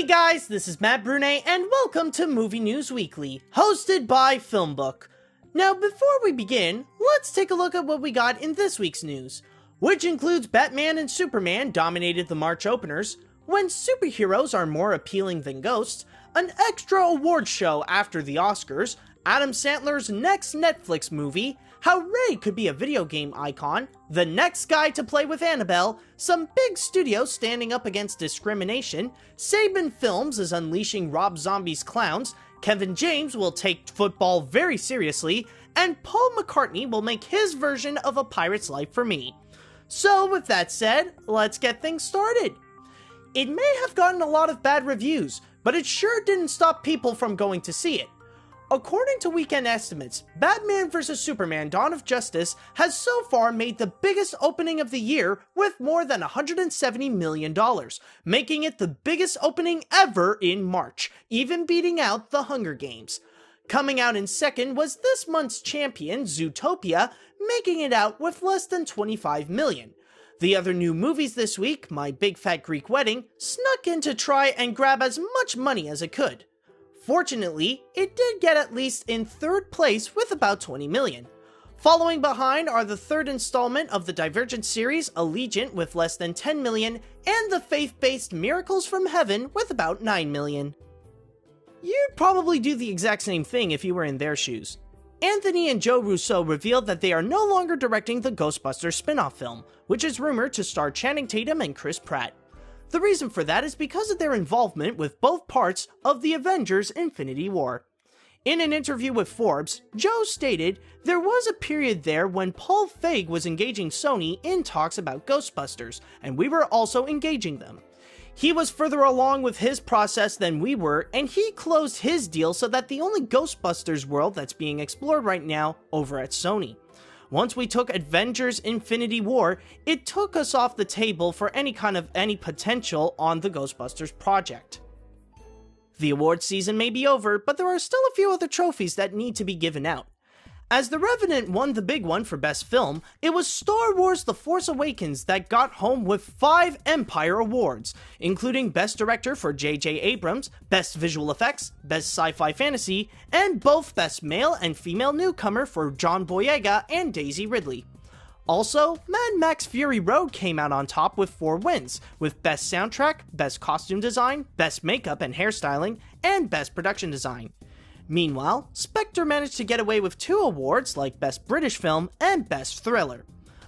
Hey guys, this is Matt Brunet, and welcome to Movie News Weekly, hosted by FilmBook. Now, before we begin, let's take a look at what we got in this week's news, which includes Batman and Superman dominated the March openers, when superheroes are more appealing than ghosts, an extra awards show after the Oscars, Adam Sandler's next Netflix movie, how Ray could be a video game icon, the next guy to play with Annabelle, some big studios standing up against discrimination, Saban Films is unleashing Rob Zombie's clowns, Kevin James will take football very seriously, and Paul McCartney will make his version of A Pirate's Life for Me. So with that said, let's get things started. It may have gotten a lot of bad reviews, but it sure didn't stop people from going to see it. According to weekend estimates, Batman vs. Superman: Dawn of Justice has so far made the biggest opening of the year with more than $170 million, making it the biggest opening ever in March, even beating out The Hunger Games. Coming out in second was this month's champion, Zootopia, making it out with less than $25 million. The other new movies this week, My Big Fat Greek Wedding, snuck in to try and grab as much money as it could. Fortunately, it did get at least in third place with about $20 million. Following behind are the third installment of the Divergent series, Allegiant, with less than $10 million, and the faith-based Miracles from Heaven with about $9 million. You'd probably do the exact same thing if you were in their shoes. Anthony and Joe Russo revealed that they are no longer directing the Ghostbusters spin-off film, which is rumored to star Channing Tatum and Chris Pratt. The reason for that is because of their involvement with both parts of the Avengers Infinity War. In an interview with Forbes, Joe stated, "There was a period there when Paul Feig was engaging Sony in talks about Ghostbusters, and we were also engaging them. He was further along with his process than we were, and he closed his deal so that the only Ghostbusters world that's being explored right now over at Sony. Once we took Avengers Infinity War, it took us off the table for any potential on the Ghostbusters project. The award season may be over, but there are still a few other trophies that need to be given out. As The Revenant won the big one for Best Film, it was Star Wars: The Force Awakens that got home with 5 Empire Awards, including Best Director for J.J. Abrams, Best Visual Effects, Best Sci-Fi Fantasy, and both Best Male and Female Newcomer for John Boyega and Daisy Ridley. Also, Mad Max Fury Road came out on top with 4 wins, with Best Soundtrack, Best Costume Design, Best Makeup and Hairstyling, and Best Production Design. Meanwhile, Spectre managed to get away with 2 awards like Best British Film and Best Thriller.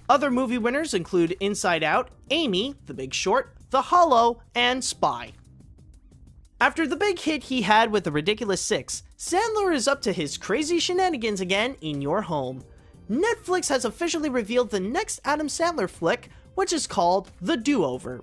Other movie winners include Inside Out, Amy, The Big Short, The Hollow, and Spy. After the big hit he had with The Ridiculous Six, Sandler is up to his crazy shenanigans again in your home. Netflix has officially revealed the next Adam Sandler flick, which is called The Do-Over.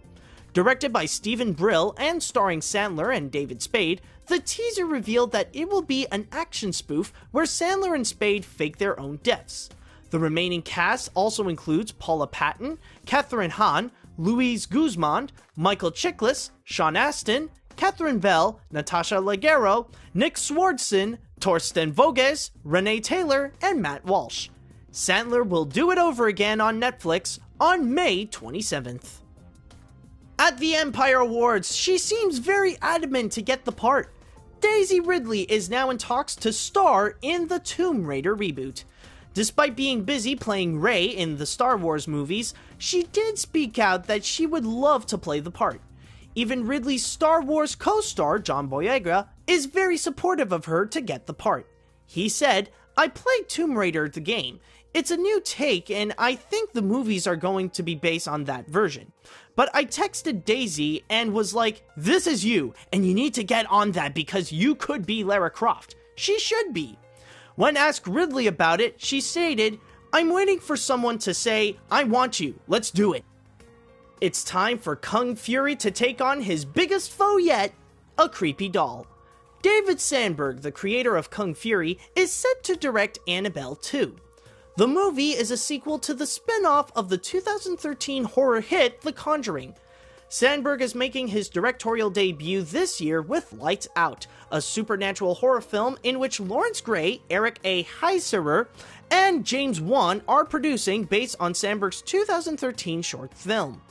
Directed by Stephen Brill and starring Sandler and David Spade, the teaser revealed that it will be an action spoof where Sandler and Spade fake their own deaths. The remaining cast also includes Paula Patton, Catherine Hahn, Luis Guzman, Michael Chiklis, Sean Astin, Catherine Bell, Natasha Leggero, Nick Swardson, Torsten Voges, Renee Taylor, and Matt Walsh. Sandler will do it over again on Netflix on May 27th. At the Empire Awards, she seems very adamant to get the part. Daisy Ridley is now in talks to star in the Tomb Raider reboot. Despite being busy playing Rey in the Star Wars movies, she did speak out that she would love to play the part. Even Ridley's Star Wars co-star, John Boyega, is very supportive of her to get the part. He said, "I played Tomb Raider the game. It's a new take, and I think the movies are going to be based on that version. But I texted Daisy and was like, this is you, and you need to get on that because you could be Lara Croft. She should be." When asked Ridley about it, she stated, "I'm waiting for someone to say, I want you, let's do it." It's time for Kung Fury to take on his biggest foe yet, a creepy doll. David Sandberg, the creator of Kung Fury, is set to direct Annabelle 2. The movie is a sequel to the spin-off of the 2013 horror hit The Conjuring. Sandberg is making his directorial debut this year with Lights Out, a supernatural horror film in which Lawrence Gray, Eric A. Heiserer, and James Wan are producing based on Sandberg's 2013 short film.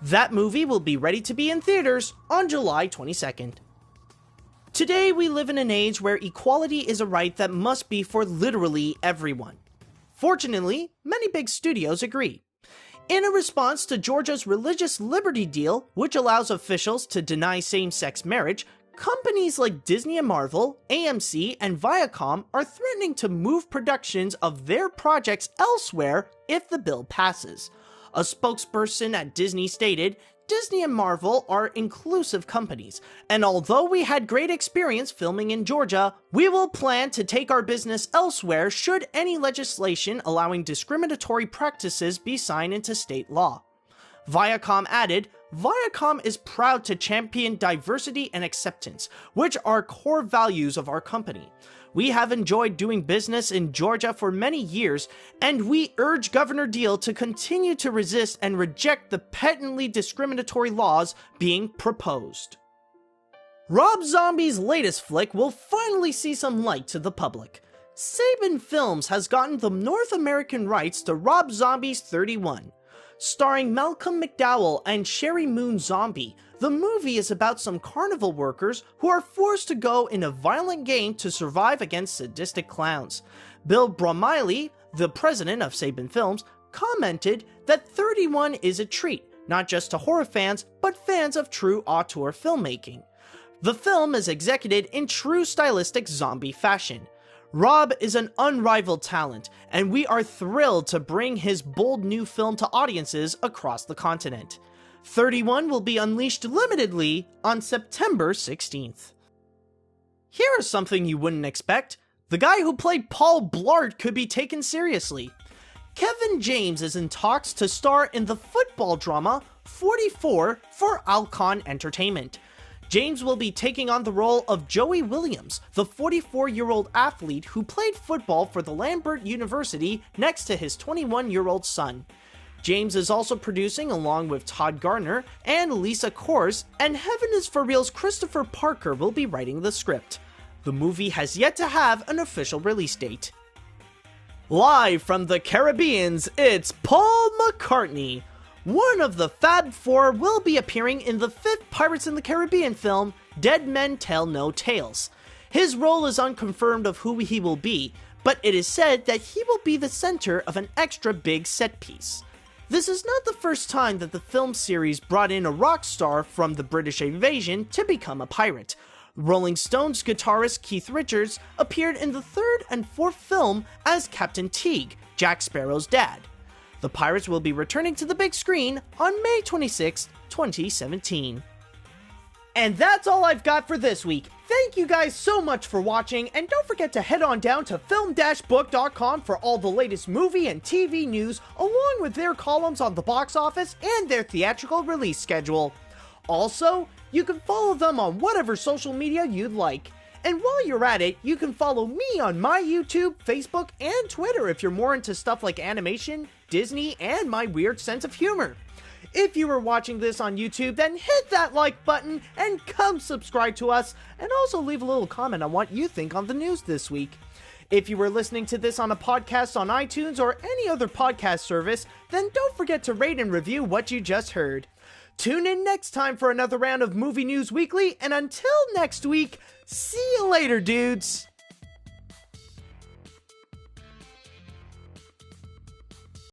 That movie will be ready to be in theaters on July 22nd. Today, we live in an age where equality is a right that must be for literally everyone. Fortunately, many big studios agree. In a response to Georgia's religious liberty deal, which allows officials to deny same-sex marriage, companies like Disney and Marvel, AMC, and Viacom are threatening to move productions of their projects elsewhere if the bill passes. A spokesperson at Disney stated, "Disney and Marvel are inclusive companies, and although we had great experience filming in Georgia, we will plan to take our business elsewhere should any legislation allowing discriminatory practices be signed into state law." Viacom added, "Viacom is proud to champion diversity and acceptance, which are core values of our company. We have enjoyed doing business in Georgia for many years, and we urge Governor Deal to continue to resist and reject the patently discriminatory laws being proposed." Rob Zombie's latest flick will finally see some light to the public. Saban Films has gotten the North American rights to Rob Zombie's 31. Starring Malcolm McDowell and Sherry Moon Zombie, the movie is about some carnival workers who are forced to go in a violent game to survive against sadistic clowns. Bill Bromiley, the president of Saban Films, commented that 31 is a treat, not just to horror fans, but fans of true auteur filmmaking. The film is executed in true stylistic zombie fashion. Rob is an unrivaled talent, and we are thrilled to bring his bold new film to audiences across the continent. 31 will be unleashed limitedly on September 16th. Here is something you wouldn't expect. The guy who played Paul Blart could be taken seriously. Kevin James is in talks to star in the football drama 44 for Alcon Entertainment. James will be taking on the role of Joey Williams, the 44-year-old athlete who played football for the Lambert University next to his 21-year-old son. James is also producing along with Todd Garner and Lisa Kors, and Heaven is for Real's Christopher Parker will be writing the script. The movie has yet to have an official release date. Live from the Caribbeans, it's Paul McCartney. One of the Fab Four will be appearing in the 5th Pirates in the Caribbean film, Dead Men Tell No Tales. His role is unconfirmed of who he will be, but it is said that he will be the center of an extra big set piece. This is not the first time that the film series brought in a rock star from the British invasion to become a pirate. Rolling Stones guitarist Keith Richards appeared in the 3rd and 4th film as Captain Teague, Jack Sparrow's dad. The Pirates will be returning to the big screen on May 26, 2017. And that's all I've got for this week. Thank you guys so much for watching, and don't forget to head on down to film-book.com for all the latest movie and TV news, along with their columns on the box office and their theatrical release schedule. Also, you can follow them on whatever social media you'd like. And while you're at it, you can follow me on my YouTube, Facebook, and Twitter if you're more into stuff like animation, Disney, and my weird sense of humor. If you were watching this on YouTube, then hit that like button and come subscribe to us, and also leave a little comment on what you think on the news this week. If you were listening to this on a podcast on iTunes or any other podcast service, then don't forget to rate and review what you just heard. Tune in next time for another round of Movie News Weekly, and until next week, see you later, dudes!